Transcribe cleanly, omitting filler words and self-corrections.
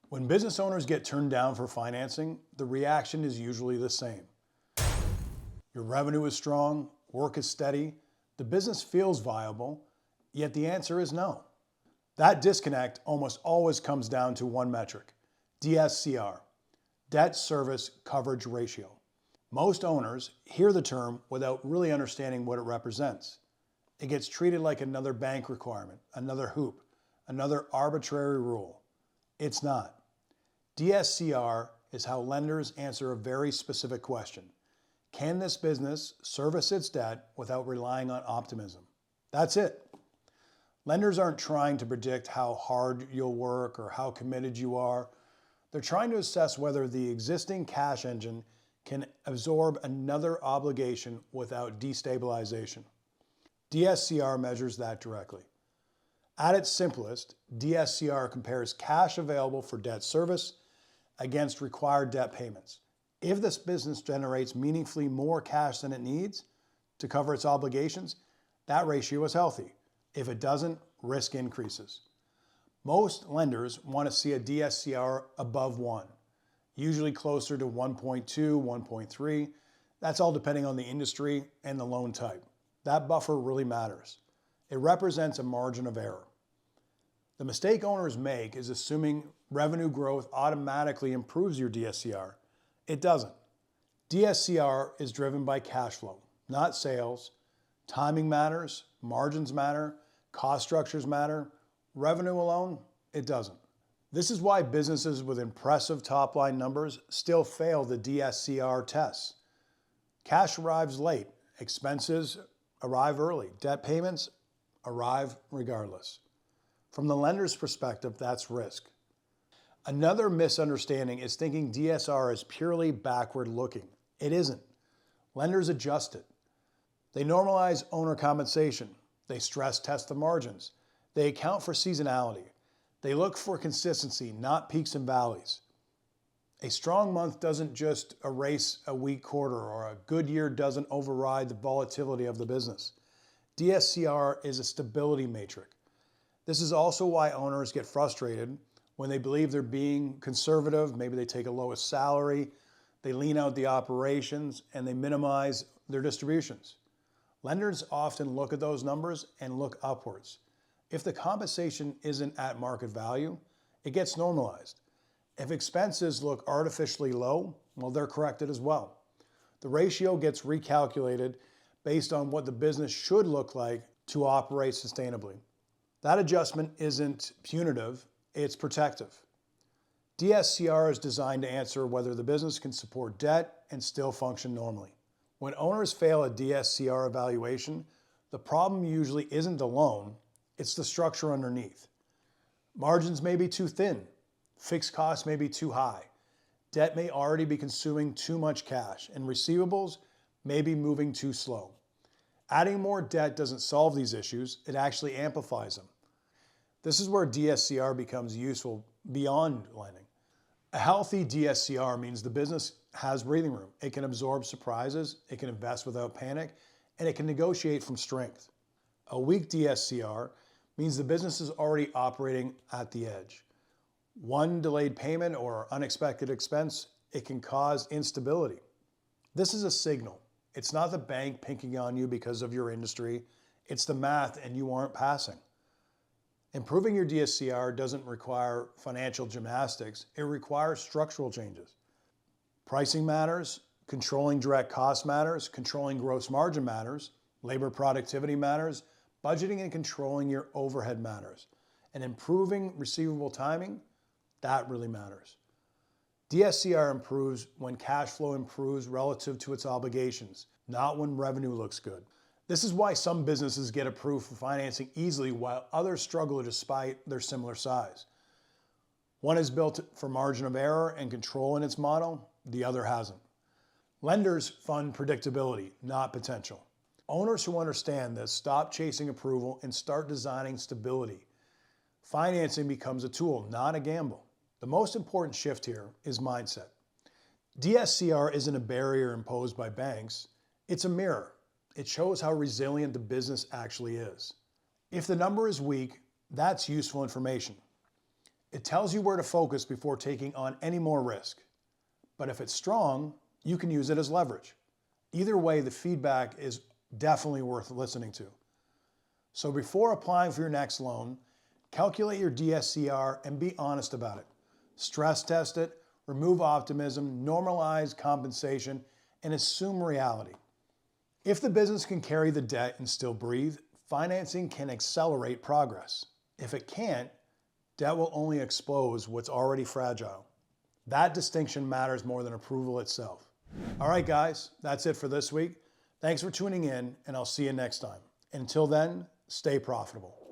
When business owners get turned down for financing, the reaction is usually the same. Your revenue is strong, work is steady, the business feels viable, yet the answer is no. That disconnect almost always comes down to one metric, DSCR, debt service coverage ratio. Most owners hear the term without really understanding what it represents. It gets treated like another bank requirement, another hoop, another arbitrary rule. It's not. DSCR is how lenders answer a very specific question. Can this business service its debt without relying on optimism? That's it. Lenders aren't trying to predict how hard you'll work or how committed you are. They're trying to assess whether the existing cash engine can absorb another obligation without destabilization. DSCR measures that directly. At its simplest, DSCR compares cash available for debt service against required debt payments. If this business generates meaningfully more cash than it needs to cover its obligations, that ratio is healthy. If it doesn't, risk increases. Most lenders want to see a DSCR above 1, usually closer to 1.2, 1.3. That's all depending on the industry and the loan type. That buffer really matters. It represents a margin of error. The mistake owners make is assuming revenue growth automatically improves your DSCR. It doesn't. DSCR is driven by cash flow, not sales. Timing matters, margins matter, cost structures matter. Revenue alone, it doesn't. This is why businesses with impressive top-line numbers still fail the DSCR tests. Cash arrives late, expenses arrive early, debt payments arrive regardless. From the lender's perspective, that's risk. Another misunderstanding is thinking DSR is purely backward looking. It isn't. Lenders adjust it. They normalize owner compensation. They stress test the margins. They account for seasonality. They look for consistency, not peaks and valleys. A strong month doesn't just erase a weak quarter, or a good year doesn't override the volatility of the business. DSCR is a stability matrix. This is also why owners get frustrated when they believe they're being conservative. Maybe they take a lowest salary, they lean out the operations, and they minimize their distributions. Lenders often look at those numbers and look upwards. If the compensation isn't at market value, it gets normalized. If expenses look artificially low, well, they're corrected as well. The ratio gets recalculated based on what the business should look like to operate sustainably. That adjustment isn't punitive, it's protective. DSCR is designed to answer whether the business can support debt and still function normally. When owners fail a DSCR evaluation, the problem usually isn't the loan, it's the structure underneath. Margins may be too thin, fixed costs may be too high, debt may already be consuming too much cash, and receivables may be moving too slow. Adding more debt doesn't solve these issues, it actually amplifies them. This is where DSCR becomes useful beyond lending. A healthy DSCR means the business has breathing room. It can absorb surprises, it can invest without panic, and it can negotiate from strength. A weak DSCR means the business is already operating at the edge. One delayed payment or unexpected expense, it can cause instability. This is a signal. It's not the bank pinking on you because of your industry. It's the math and you aren't passing. Improving your DSCR doesn't require financial gymnastics. It requires structural changes. Pricing matters, controlling direct cost matters, controlling gross margin matters, labor productivity matters, budgeting and controlling your overhead matters, and improving receivable timing, that really matters. DSCR improves when cash flow improves relative to its obligations, not when revenue looks good. This is why some businesses get approved for financing easily while others struggle despite their similar size. One is built for margin of error and control in its model, the other hasn't. Lenders fund predictability, not potential. Owners who understand this stop chasing approval and start designing stability. Financing becomes a tool, not a gamble. The most important shift here is mindset. DSCR isn't a barrier imposed by banks, it's a mirror. It shows how resilient the business actually is. If the number is weak, that's useful information. It tells you where to focus before taking on any more risk. But if it's strong, you can use it as leverage. Either way, the feedback is definitely worth listening to. So before applying for your next loan, calculate your DSCR and be honest about it. Stress test it, remove optimism, normalize compensation, and assume reality. If the business can carry the debt and still breathe, financing can accelerate progress. If it can't, debt will only expose what's already fragile. That distinction matters more than approval itself. All right, guys, that's it for this week. Thanks for tuning in, and I'll see you next time. Until then, stay profitable.